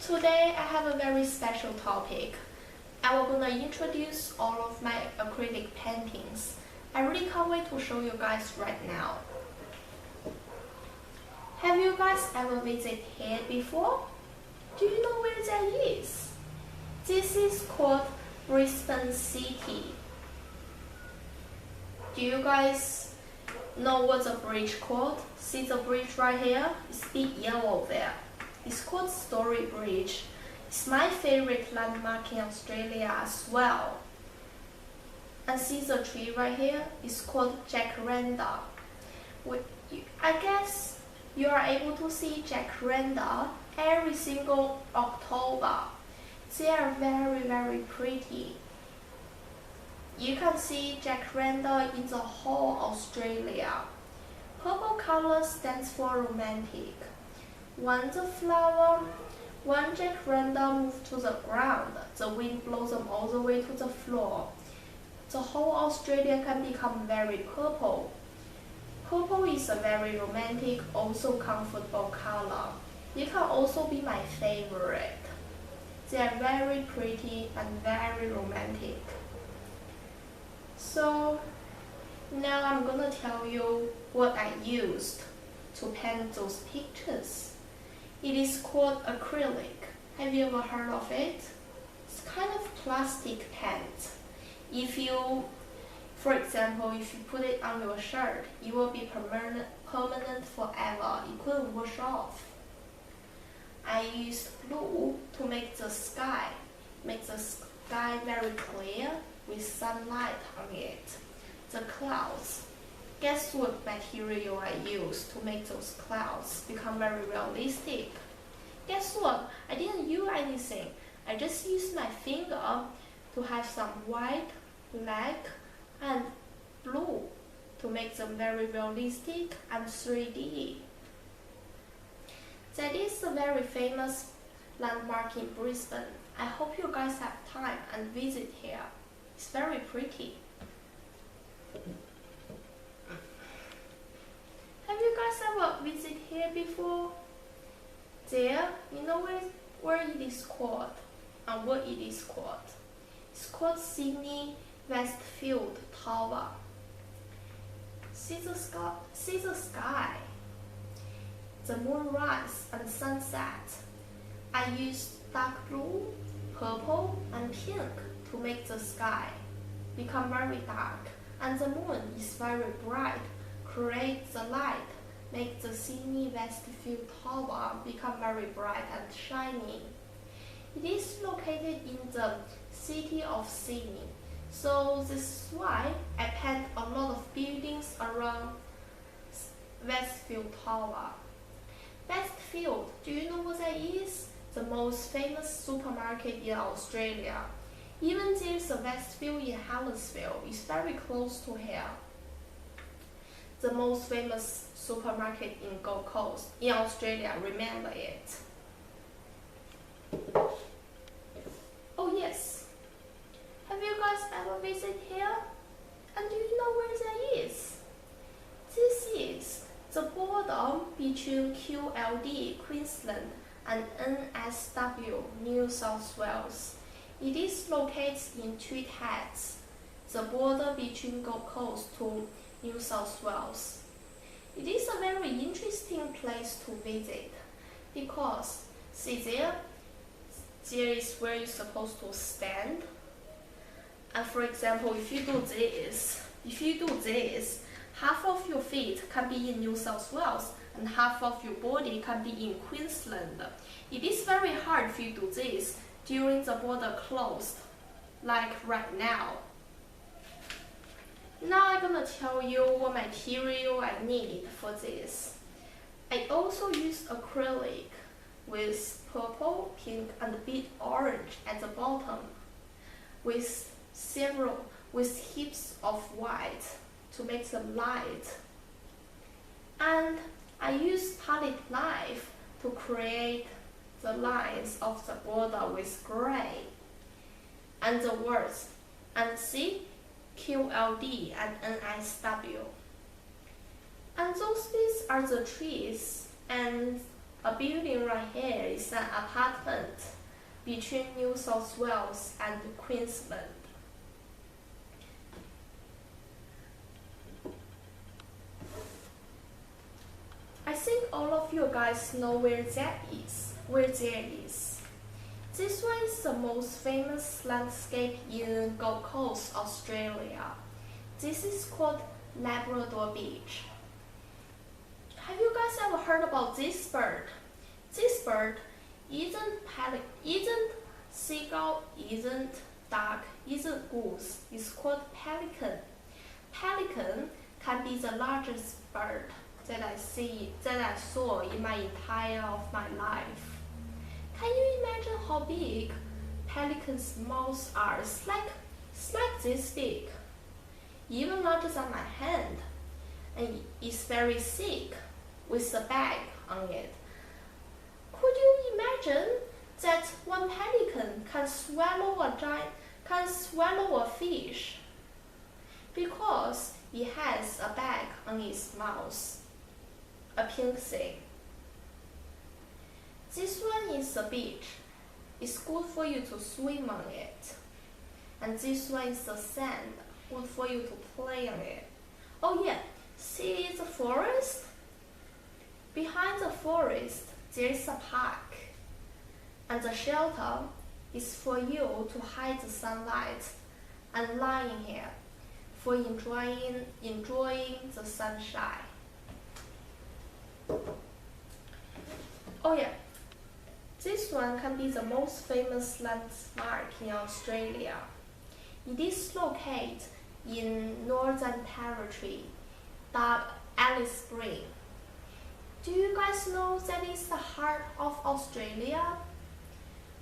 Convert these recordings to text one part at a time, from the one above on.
Today I have a very special topic. I will gonna introduce all of my acrylic paintings. I really can't wait to show you guys right now. Have you guys ever visited here before? Do you know where that is? This is called Brisbane City. Do you guys know what the bridge called? See the bridge right here? It's big yellow there. It's called Story Bridge. It's my favorite landmark in Australia as well. And see the tree right here? It's called jacaranda. I guess you are able to see jacaranda every single October. They are very pretty. You can see jacaranda in the whole Australia. Purple color stands for romantic. When jacaranda move to the ground, the wind blows them all the way to the floor. The whole Australia can become very purple. Purple is a very romantic, also comfortable color. It can also be my favorite. They are very pretty and very romantic. So now I'm gonna tell you what I used to paint those pictures. It is called acrylic. Have you ever heard of it? It's kind of plastic paint. For example, if you put it on your shirt, it will be permanent forever. It couldn't wash off. I used blue to make the sky very clear with sunlight on it. The clouds. Guess what material I used to make those clouds become very realistic? Guess what? I didn't use anything. I just used my finger to have some white, black, and blue to make them very realistic and 3D. That is a very famous landmark in Brisbane. I hope you guys have time and visit here. It's very pretty. Have you guys ever visited here before? There, you know where it is called and what it is called? It's called Sydney Westfield Tower. See the sky, the moonrise and sunset. I used dark blue, purple and pink to make the sky become very dark, and the moon is very bright. Create the light, make the Sydney Westfield Tower become very bright and shiny. It is located in the city of Sydney, so this is why I paint a lot of buildings around Westfield Tower. Westfield, do you know what that is? The most famous supermarket in Australia. Even there's a Westfield in Hallersville. It's very close to here. The most famous supermarket in Gold Coast in Australia, remember it. Oh yes, have you guys ever visited here? And do you know where that is? This is the border between QLD, Queensland, and NSW, New South Wales. It is located in Tweed Heads, the border between Gold Coast to New South Wales. It is a very interesting place to visit because, see there is where you're supposed to stand. And for example, if you do this, half of your feet can be in New South Wales and half of your body can be in Queensland. It is very hard if you do this during the border closed, like right now. Now I'm gonna tell you what material I need for this. I also used acrylic with purple, pink, and a bit orange at the bottom, with heaps of white to make them light. And I used palette knife to create the lines of the border with gray and the words. And see? QLD and NSW. And those bits are the trees and A building right here is an apartment between New South Wales and Queensland. I think all of you guys know where that is. This one is the most famous landscape in Gold Coast, Australia. This is called Labrador Beach. Have you guys ever heard about this bird? This bird isn't seagull, isn't duck, isn't goose. It's called pelican. Pelican can be the largest bird that I saw in my entire of my life. Can you imagine how big pelicans' mouths are? It's like this big, even larger than my hand, and it's very thick with a bag on it. Could you imagine that one pelican can swallow a fish because it has a bag on its mouth, a pink thing? This one is a beach. It's good for you to swim on it. And this one is the sand, good for you to play on it. Oh yeah, see the forest? Behind the forest, there is a park. And the shelter is for you to hide the sunlight and lying here for enjoying the sunshine. Oh yeah, this one can be the most famous landmark in Australia. It is located in Northern Territory, the Alice Springs. Do you guys know that it's the heart of Australia?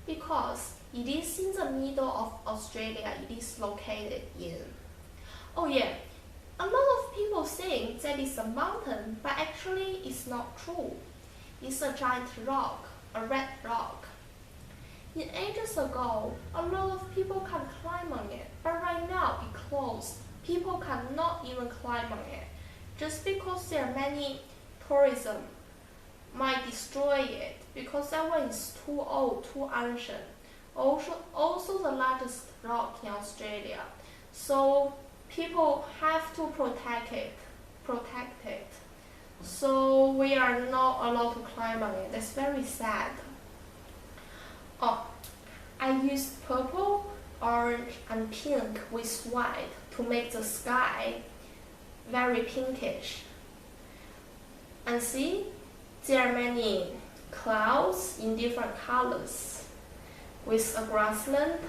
Because it is in the middle of Australia, it is located in. Oh yeah, a lot of people think that it's a mountain, but actually it's not true. It's a giant rock, a red rock. In ages ago, a lot of people can climb on it, but right now it closed. People cannot even climb on it, just because there are many tourism might destroy it, because that one is too old, too ancient. Also the largest rock in Australia. So people have to protect it. So we are not allowed to climb on it. That's very sad. Oh, I used purple, orange and pink with white to make the sky very pinkish. And see, there are many clouds in different colors with a grassland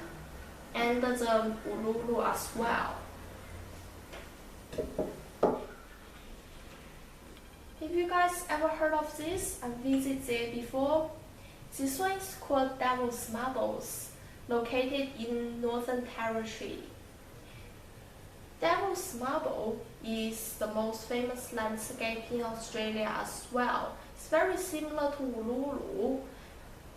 and the Uluru as well. Have you guys ever heard of this and visited there before? This one is called Devil's Marbles, located in Northern Territory. Devil's Marble is the most famous landscape in Australia as well. It's very similar to Uluru,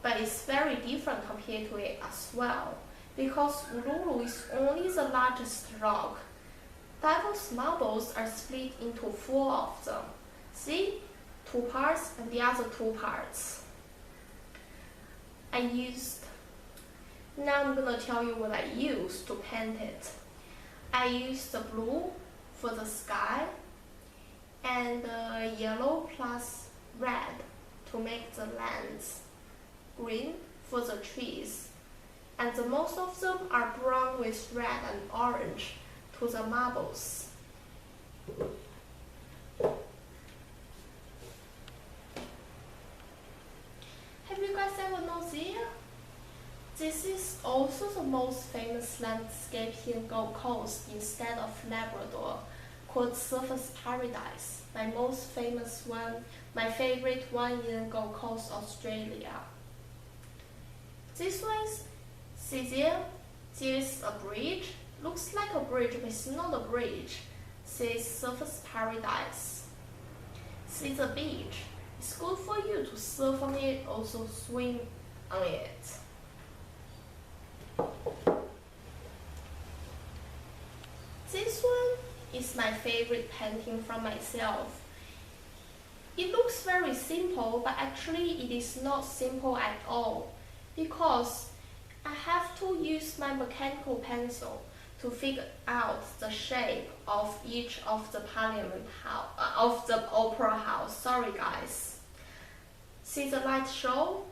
but it's very different compared to it as well, because Uluru is only the largest rock. Devil's Marbles are split into 4 of them. See? 2 parts and the other 2 parts. Now I'm gonna tell you what I used to paint it. I used the blue for the sky and the yellow plus red to make the lands, green for the trees, and the most of them are brown with red and orange to the marbles. Have you guys ever known there? This is also the most famous landscape in Gold Coast instead of Labrador, called Surfers Paradise. My most famous one, my favorite one in Gold Coast, Australia. This one is, see there is a bridge. Looks like a bridge, but it's not a bridge. Says Surfers Paradise. See the beach. It's good for you to surf on it, also swim on it. This one is my favorite painting from myself. It looks looks very simple, but actually it is not simple at all, because I have to use my mechanical pencil to figure out the shape of each of the parliament house, of the opera house. Sorry guys. See the light show?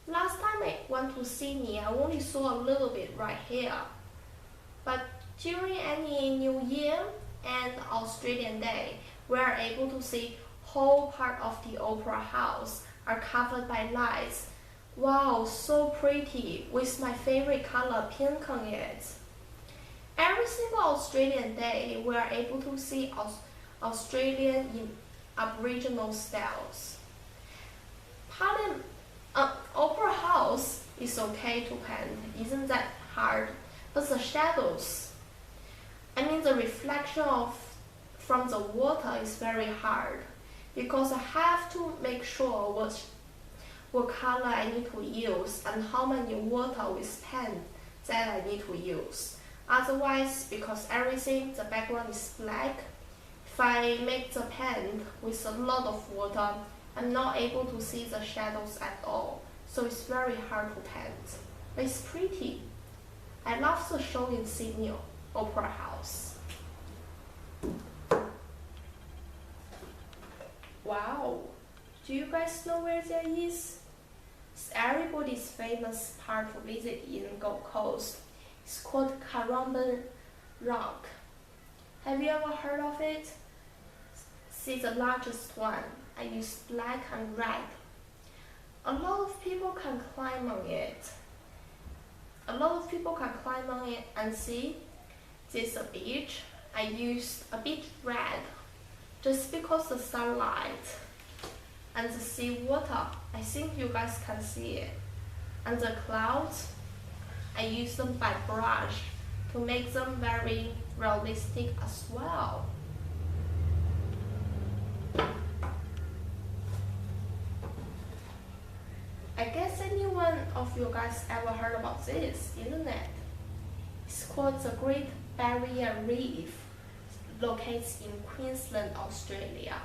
Last time I went to Sydney, I only saw a little bit right here. But during any New Year and Australian Day, we are able to see whole part of the opera house are covered by lights. Wow, so pretty, with my favorite color pink on it. Every single Australian Day, we are able to see Australian in Aboriginal styles. Opera house is okay to paint, isn't that hard? But the shadows, the reflection from the water is very hard, because I have to make sure what color I need to use and how many water with pen that I need to use. Otherwise, because everything, the background is black, if I make the pen with a lot of water, I'm not able to see the shadows at all. So it's very hard to paint. But it's pretty. I love the show in Sydney Opera House. Wow, do you guys know where that is? It's everybody's famous part to visit in Gold Coast. It's called Carumban Rock. Have you ever heard of it? See the largest one. I use black and red. A lot of people can climb on it. And see, this is a beach. I used a bit red just because the sunlight and the sea water. I think you guys can see it. And the clouds, I use them by brush to make them very realistic as well. I guess anyone of you guys ever heard about this, isn't it? It's called the Great Barrier Reef, located in Queensland, Australia.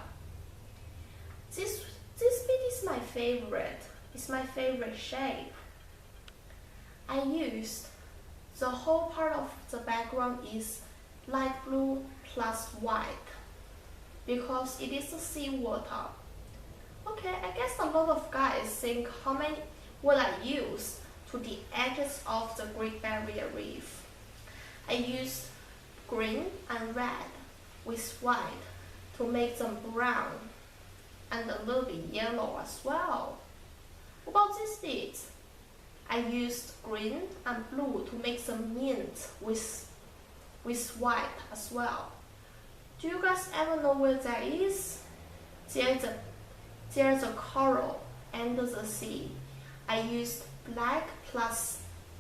This bit is my favorite. It's my favorite shape. I used the whole part of the background is light blue plus white, because it is the sea water. Okay, I guess a lot of guys think what I use to the edges of the Great Barrier Reef. I used green and red with white to make them brown and a little bit yellow as well. What about this bit? I used green and blue to make them mint with white as well. Do you guys ever know where that is? There's a coral under the sea. I used black plus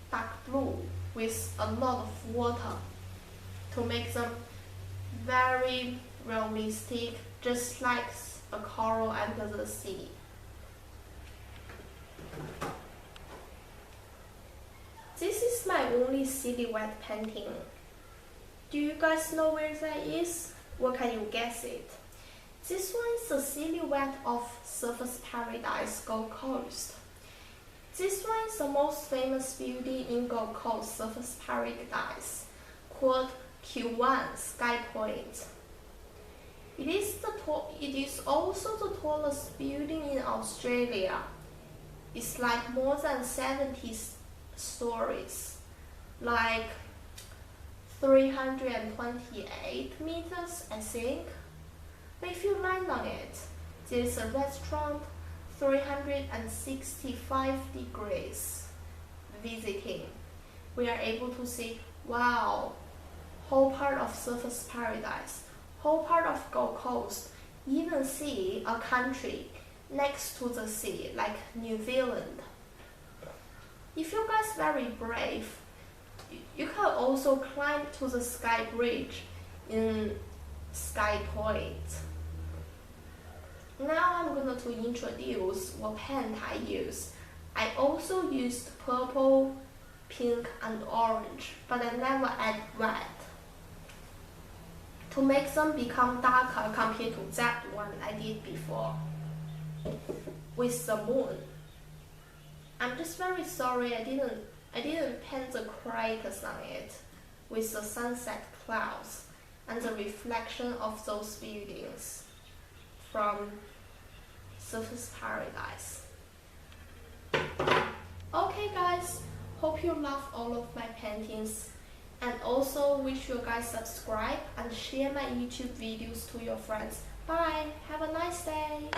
dark blue with a lot of water to make them very realistic, just like a coral under the sea. This is my only silhouette painting. Do you guys know where that is? Or can you guess it? This one is the silhouette of Surfers Paradise, Gold Coast. This one is the most famous building in Gold Coast, Surfers Paradise, called Q1 Sky Point. It is also the tallest building in Australia. It's like more than 70 stories, like 328 meters, I think. But if you land on it, there's a restaurant 365 degrees visiting. We are able to see, wow, whole part of Surfers Paradise, whole part of Gold Coast, even see a country next to the sea, like New Zealand. If you guys are very brave, you can also climb to the Sky Bridge in Sky Point. Now I'm going to introduce what paint I use. I also used purple, pink and orange, but I never add red to make them become darker compared to that one I did before. with the moon. I'm just very sorry I didn't paint the craters on it with the sunset clouds and the reflection of those buildings from Surface Paradise. Okay guys, hope you love all of my paintings, and also wish you guys subscribe and share my YouTube videos to your friends. Bye, have a nice day.